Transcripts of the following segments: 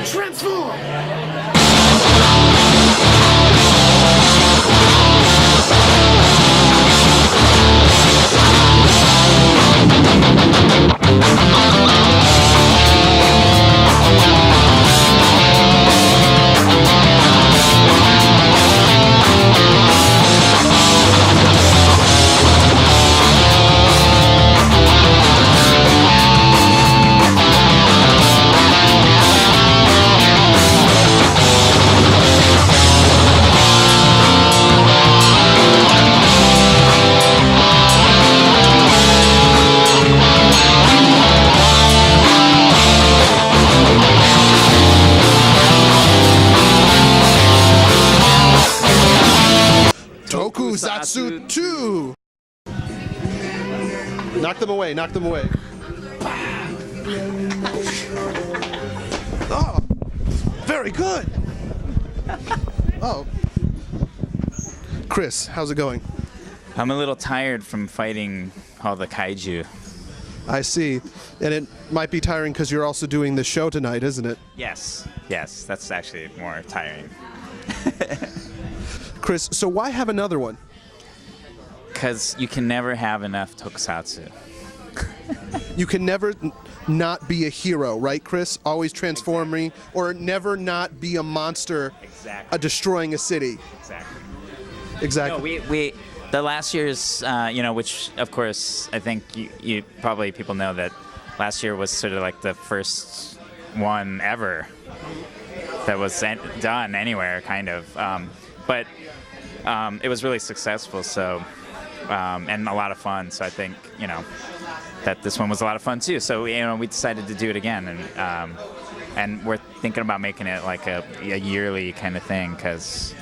Transform! Tokusatsu 2! Knock them away, knock them away. Oh, very good. Oh. Chris, how's it going? I'm a little tired from fighting all the kaiju. I see. And it might be tiring because you're also doing the show tonight, isn't it? Yes, that's actually more tiring. Chris, so why have another one? Because you can never have enough tokusatsu. You can never not be a hero, right, Chris? Always transform me, or never not be a monster, destroying a city. Exactly. No, we the last year's, which of course I think you probably people know that last year was sort of like the first one ever that was done anywhere, kind of. But it was really successful, so and a lot of fun. So I think that this one was a lot of fun too. So we decided to do it again, and we're thinking about making it like a yearly kind of thing, because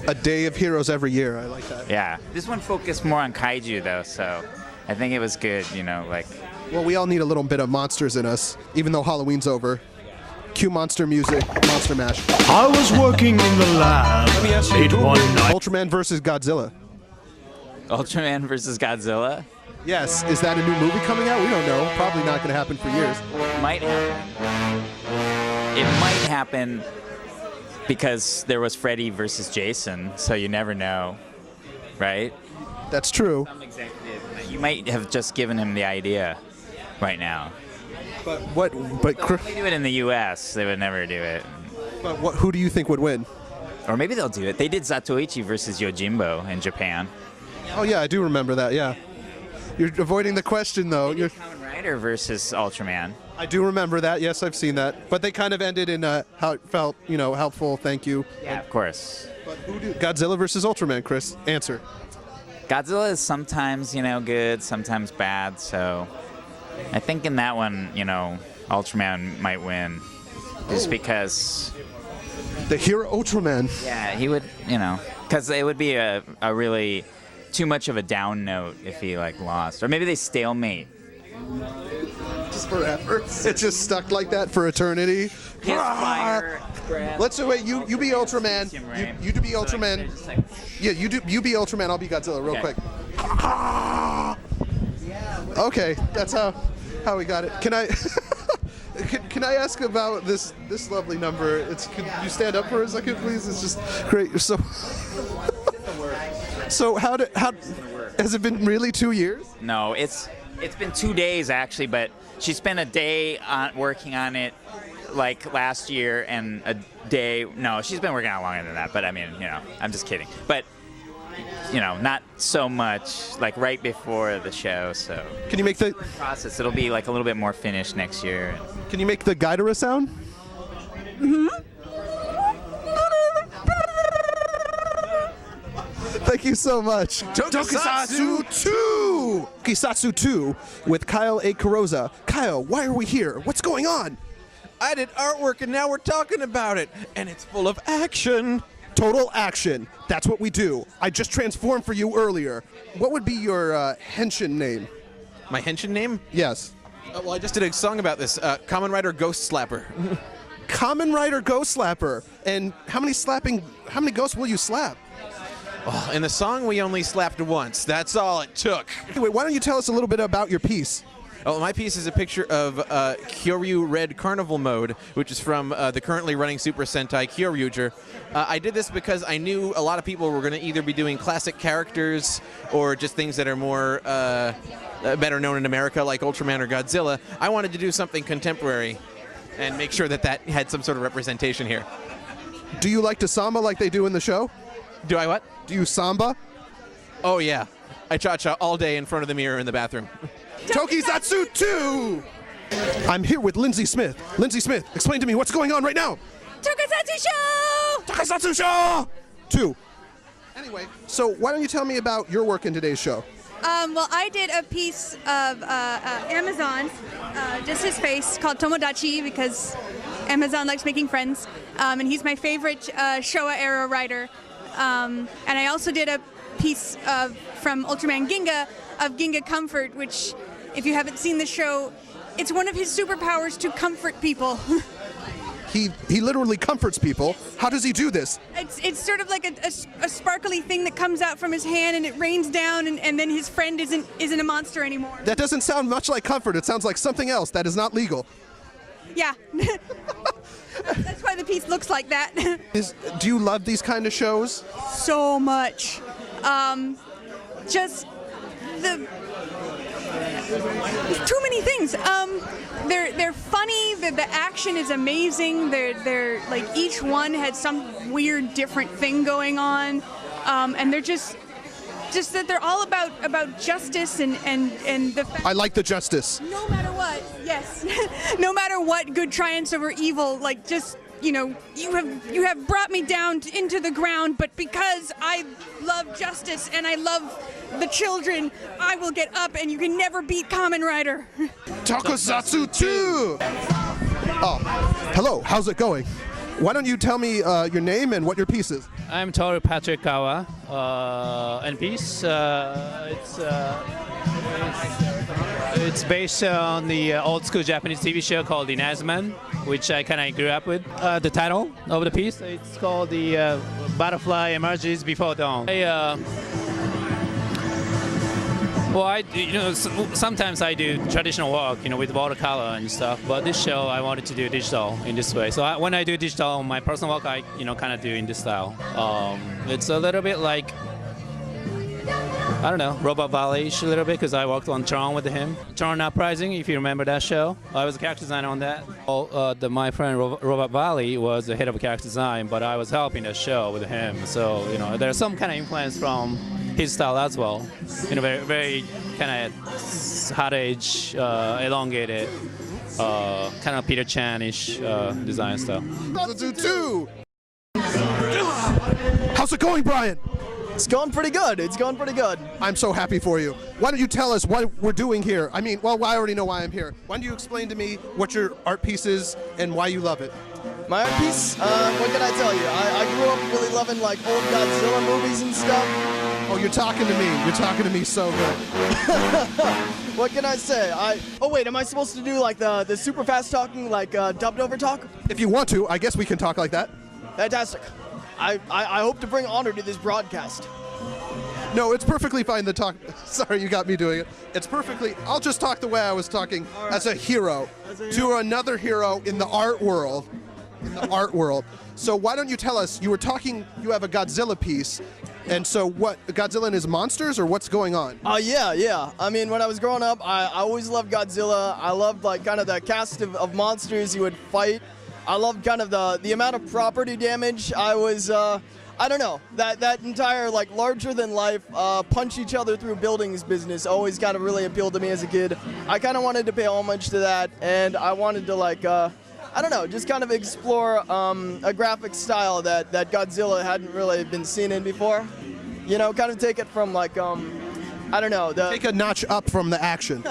a day of heroes every year. I like that. Yeah, this one focused more on kaiju though, so I think it was good. Well, we all need a little bit of monsters in us, even though Halloween's over. Cue monster music, Monster Mash. I was working in the lab late one night. Ultraman versus Godzilla. Ultraman versus Godzilla? Yes. Is that a new movie coming out? We don't know. Probably not going to happen for years. It might happen. It might happen because there was Freddy versus Jason, so you never know, right? That's true. Some executive, you might have just given him the idea right now. But what? But If they do it in the U.S., they would never do it. But what? Who do you think would win? Or maybe they'll do it. They did Zatoichi versus Yojimbo in Japan. Oh yeah, I do remember that. Yeah. You're avoiding the question though. They did Kamen Rider versus Ultraman. I do remember that. Yes, I've seen that. But they kind of ended in how it felt. Helpful. Thank you. Yeah, of course. But Godzilla versus Ultraman? Chris, answer. Godzilla is sometimes good, sometimes bad. So I think in that one, Ultraman might win, just because the hero Ultraman. Yeah, he would, because it would be a really too much of a down note if he lost, or maybe they stalemate. Just forever. It's just stuck like that for eternity. Fire, let's do it. You be Ultraman. You be Ultraman. Yeah, you be Ultraman. I'll be Godzilla. Real quick. Okay, that's how we got it. Can I can I ask about this lovely number? Could you stand up for a second, please? It's just great. So how has it been really 2 years? No, it's been 2 days actually, but she spent a day working on it last year, and a day. No, she's been working on it longer than that. But I mean, I'm just kidding. But not so much right before the show. So can you make the process? It'll be a little bit more finished next year. Can you make the Gaidara sound? Mm-hmm. Thank you so much. Tokusatsu 2! Tokusatsu 2 with Kyle A. Carrozza. Kyle, why are we here? What's going on? I did artwork and now we're talking about it, and it's full of action. Total action. That's what we do. I just transformed for you earlier. What would be your henshin name? My henshin name? Yes. Well, I just did a song about this. Kamen Rider Ghost Slapper. Kamen Rider Ghost Slapper. And how many ghosts will you slap? Oh, in the song, we only slapped once. That's all it took. Anyway, why don't you tell us a little bit about your piece? Oh, my piece is a picture of Kyoryu Red Carnival Mode, which is from the currently running Super Sentai Kyoryuger. I did this because I knew a lot of people were going to either be doing classic characters or just things that are more better known in America, like Ultraman or Godzilla. I wanted to do something contemporary and make sure that that had some sort of representation here. Do you like to samba like they do in the show? Do I what? Do you samba? Oh, yeah. I cha-cha all day in front of the mirror in the bathroom. Tokusatsu 2! I'm here with Lindsey Smith. Lindsey Smith, explain to me what's going on right now. Tokusatsu show! Tokusatsu show! 2. Anyway, so why don't you tell me about your work in today's show? Well, I did a piece of Amazon, just his face, called Tomodachi, because Amazon likes making friends, and he's my favorite Showa-era writer. And I also did a piece from Ultraman Ginga, of Ginga Comfort, which, if you haven't seen the show, it's one of his superpowers to comfort people. He literally comforts people. How does he do this? It's sort of like a sparkly thing that comes out from his hand, and it rains down, and then his friend isn't a monster anymore. That doesn't sound much like comfort. It sounds like something else that is not legal. Yeah. That's why the piece looks like that. Do you love these kind of shows? So much. Just too many things. They're funny. The action is amazing. They're like, each one has some weird different thing going on, and they're just that they're all about justice and the fact I like the justice. no matter what, yes, no matter what, good triumphs over evil. Like, just, you know, you have brought me down into the ground, but because I love justice and I love the children, I will get up, and you can never beat Kamen Rider. Tokusatsu 2! Oh, hello, how's it going? Why don't you tell me your name and what your piece is? I'm Tera Patkawa, and piece. It's based on the old school Japanese TV show called Inazuma, which I kind of grew up with. The title of the piece, it's called The Butterfly Emerges Before Dawn. Sometimes I do traditional work, with watercolor and stuff. But this show, I wanted to do digital in this way. So when I do digital, my personal work, I, kind of do in this style. It's a little bit like, I don't know, Robot Valley-ish a little bit, because I worked on Tron with him. Tron Uprising, if you remember that show. I was a character designer on that. My friend Robot Valley was the head of character design, but I was helping the show with him. So, there's some kind of influence from his style as well. Very, very kind of hard edge, elongated, kind of Peter Chan-ish design style. Tokusatsu 2! How's it going, Brian? It's going pretty good. I'm so happy for you. Why don't you tell us what we're doing here? I mean, well, I already know why I'm here. Why don't you explain to me what your art piece is and why you love it? My art piece, what can I tell you? I grew up really loving like old Godzilla movies and stuff. Oh, you're talking to me. You're talking to me so good. What can I say? Oh wait, am I supposed to do like the super fast talking, like dubbed over talk? If you want to, I guess we can talk like that. Fantastic. I hope to bring honor to this broadcast. No, it's perfectly fine to talk. Sorry, you got me doing it. It's perfectly. I'll just talk the way I was talking as a hero to another hero in the art world. So why don't you tell us? You were talking. You have a Godzilla piece, and so what? Godzilla and his monsters, or what's going on? Yeah. I mean, when I was growing up, I always loved Godzilla. I loved like kind of the cast of monsters he would fight. I loved kind of the amount of property damage. I was, I don't know, that entire like larger than life punch each other through buildings business always kind of really appealed to me as a kid. I kind of wanted to pay homage to that, and I wanted to like, I don't know, just kind of explore a graphic style that Godzilla hadn't really been seen in before. Kind of take it from like, I don't know. Take a notch up from the action.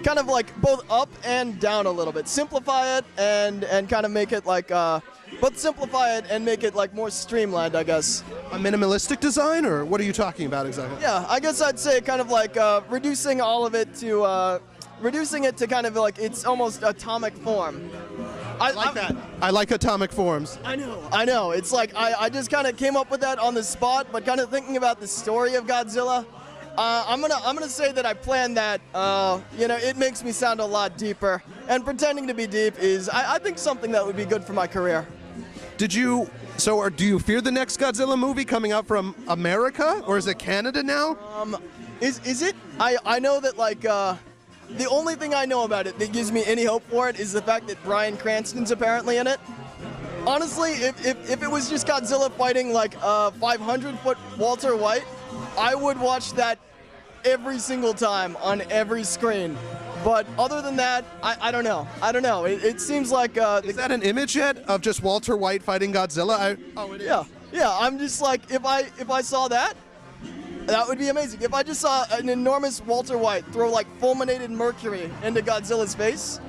Kind of like both up and down a little bit. Simplify it and kind of make it like, both simplify it and make it like more streamlined, I guess. A minimalistic design, or what are you talking about exactly? Yeah, I guess I'd say kind of like reducing all of it to, reducing it to kind of like its almost atomic form. I like that. I like atomic forms. I know. It's like I just kind of came up with that on the spot, but kind of thinking about the story of Godzilla I'm gonna say that I planned that. It makes me sound a lot deeper, and pretending to be deep is, I think, something that would be good for my career. Do you fear the next Godzilla movie coming out from America, or is it Canada now? Is it? I know that the only thing I know about it that gives me any hope for it is the fact that Bryan Cranston's apparently in it. Honestly, if it was just Godzilla fighting like a 500-foot Walter White, I would watch that every single time on every screen. But other than that, I don't know. It seems like is that an image yet of just Walter White fighting Godzilla? It is. Yeah. I'm just like, if I saw that, that would be amazing. If I just saw an enormous Walter White throw like fulminated mercury into Godzilla's face,